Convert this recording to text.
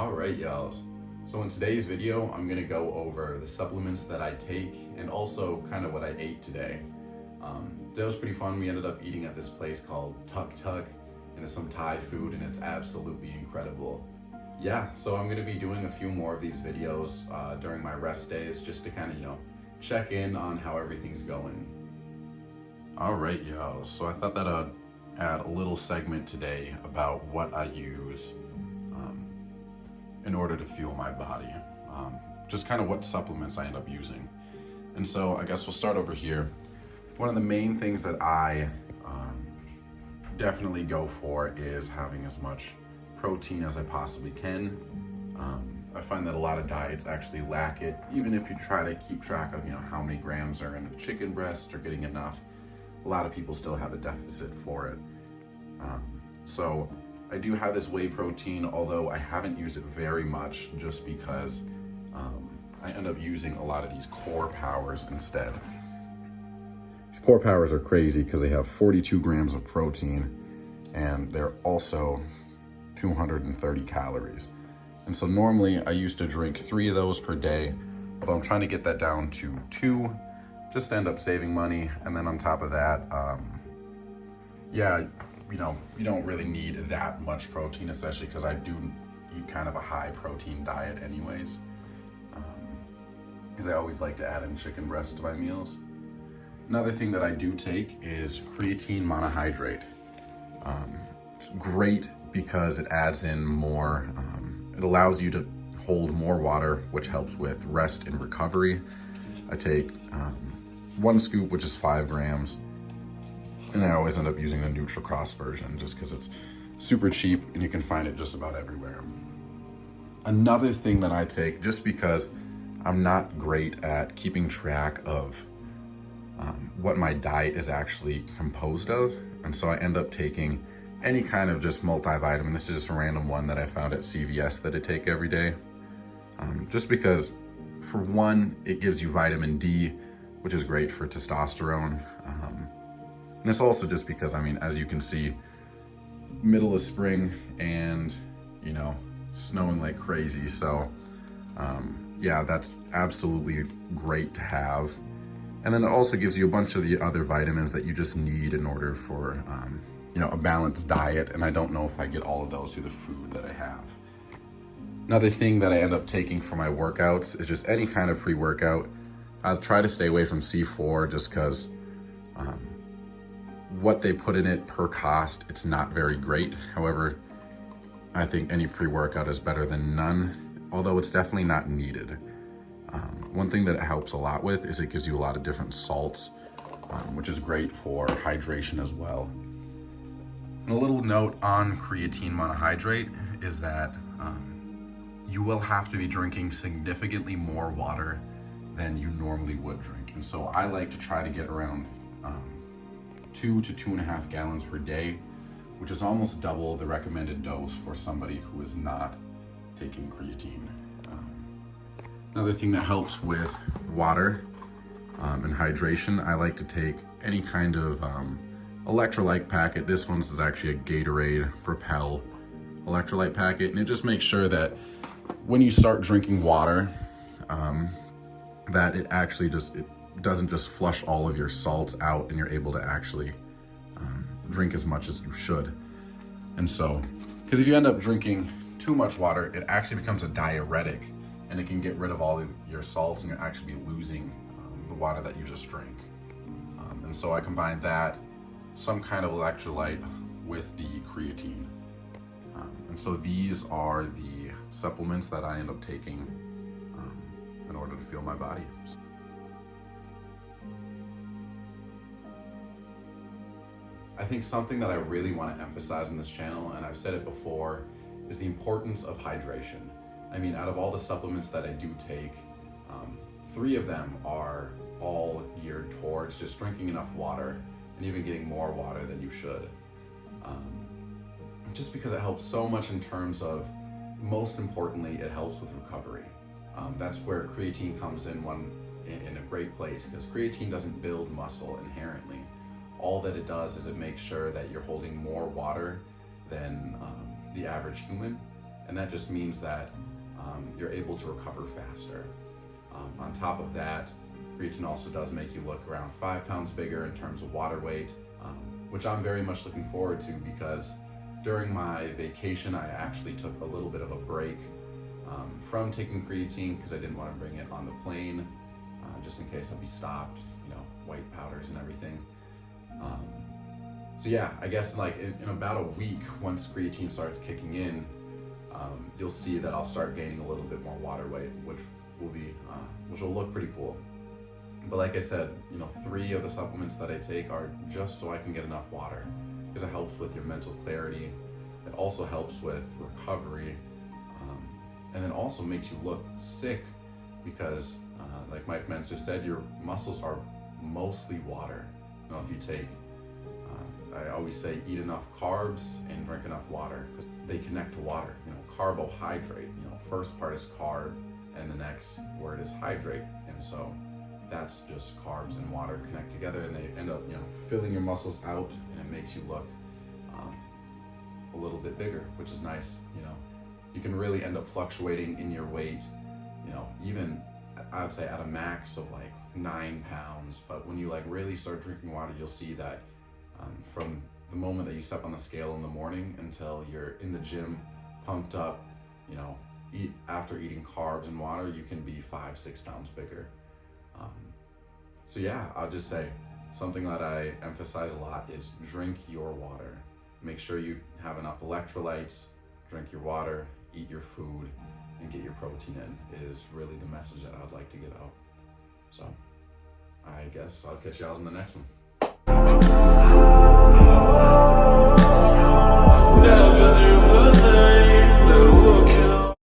All right, y'all. So in today's video, I'm gonna go over the supplements that I take and also kind of what I ate today. That was pretty fun. We ended up eating at this place called Tuk Tuk, and it's some Thai food, and it's absolutely incredible. Yeah, so I'm gonna be doing a few more of these videos during my rest days, just to kind of, check in on how everything's going. All right, y'all. So I thought that I'd add a little segment today about what I use in order to fuel my body. Just kind of what supplements I end up using. And so I guess we'll start over here. One of the main things that I definitely go for is having as much protein as I possibly can. I find that a lot of diets actually lack it, even if you try to keep track of how many grams are in a chicken breast or getting enough. A lot of people still have a deficit for it. So I do have this whey protein, although I haven't used it very much just because I end up using a lot of these core powers instead. These core powers are crazy because they have 42 grams of protein and they're also 230 calories. And so normally I used to drink 3 of those per day, although I'm trying to get that down to 2 just to end up saving money. And then on top of that, you don't really need that much protein, especially because I do eat kind of a high protein diet anyways. Because I always like to add in chicken breast to my meals. Another thing that I do take is creatine monohydrate. It's great because it adds in more, it allows you to hold more water, which helps with rest and recovery. I take 1 scoop, which is 5 grams. And I always end up using the NutriCross version just because it's super cheap and you can find it just about everywhere. Another thing that I take, just because I'm not great at keeping track of what my diet is actually composed of, and so I end up taking any kind of just multivitamin. This is just a random one that I found at CVS that I take every day. Just because, for one, it gives you vitamin D, which is great for testosterone. And it's also just because, as you can see, middle of spring and, snowing like crazy. So, yeah, that's absolutely great to have. And then it also gives you a bunch of the other vitamins that you just need in order for, a balanced diet. And I don't know if I get all of those through the food that I have. Another thing that I end up taking for my workouts is just any kind of pre-workout. I'll try to stay away from C4 just because what they put in it per cost, it's not very great. However, I think any pre-workout is better than none, although it's definitely not needed. One thing that it helps a lot with is it gives you a lot of different salts, which is great for hydration as well. And a little note on creatine monohydrate is that you will have to be drinking significantly more water than you normally would drink. And so I like to try to get around 2 to 2.5 gallons per day, which is almost double the recommended dose for somebody who is not taking creatine. Another thing that helps with water and hydration, I like to take any kind of electrolyte packet. This one's is actually a Gatorade Propel electrolyte packet, and it just makes sure that when you start drinking water, that it actually it doesn't just flush all of your salts out and you're able to actually drink as much as you should. And so, because if you end up drinking too much water, it actually becomes a diuretic and it can get rid of all of your salts and you'll actually be losing the water that you just drank. And so I combine that, some kind of electrolyte with the creatine. And so these are the supplements that I end up taking in order to fuel my body. I think something that I really want to emphasize in this channel, and I've said it before, is the importance of hydration. Out of all the supplements that I do take, 3 of them are all geared towards just drinking enough water and even getting more water than you should. Just because it helps so much in terms of, most importantly, it helps with recovery. That's where creatine comes in in a great place, because creatine doesn't build muscle inherently. All that it does is it makes sure that you're holding more water than the average human, and that just means that you're able to recover faster. On top of that, creatine also does make you look around 5 pounds bigger in terms of water weight, which I'm very much looking forward to, because during my vacation I actually took a little bit of a break from taking creatine because I didn't want to bring it on the plane, just in case I'd be stopped, white powders and everything. So yeah, I guess like in about a week, once creatine starts kicking in, you'll see that I'll start gaining a little bit more water weight, which will look pretty cool. But like I said, 3 of the supplements that I take are just so I can get enough water, because it helps with your mental clarity. It also helps with recovery, and then also makes you look sick, because like Mike Mentzer said, your muscles are mostly water. If you take, I always say, eat enough carbs and drink enough water, because they connect to water. Carbohydrate, first part is carb and the next word is hydrate, and so that's just carbs and water connect together, and they end up filling your muscles out, and it makes you look a little bit bigger, which is nice. You can really end up fluctuating in your weight, even I would say at a max of like 9 pounds, but when you like really start drinking water, you'll see that from the moment that you step on the scale in the morning until you're in the gym pumped up, after eating carbs and water, you can be 5-6 pounds bigger. So yeah, I'll just say something that I emphasize a lot is drink your water. Make sure you have enough electrolytes, drink your water, eat your food, and get your protein in, is really the message that I'd like to get out. So I guess I'll catch you guys in the next one.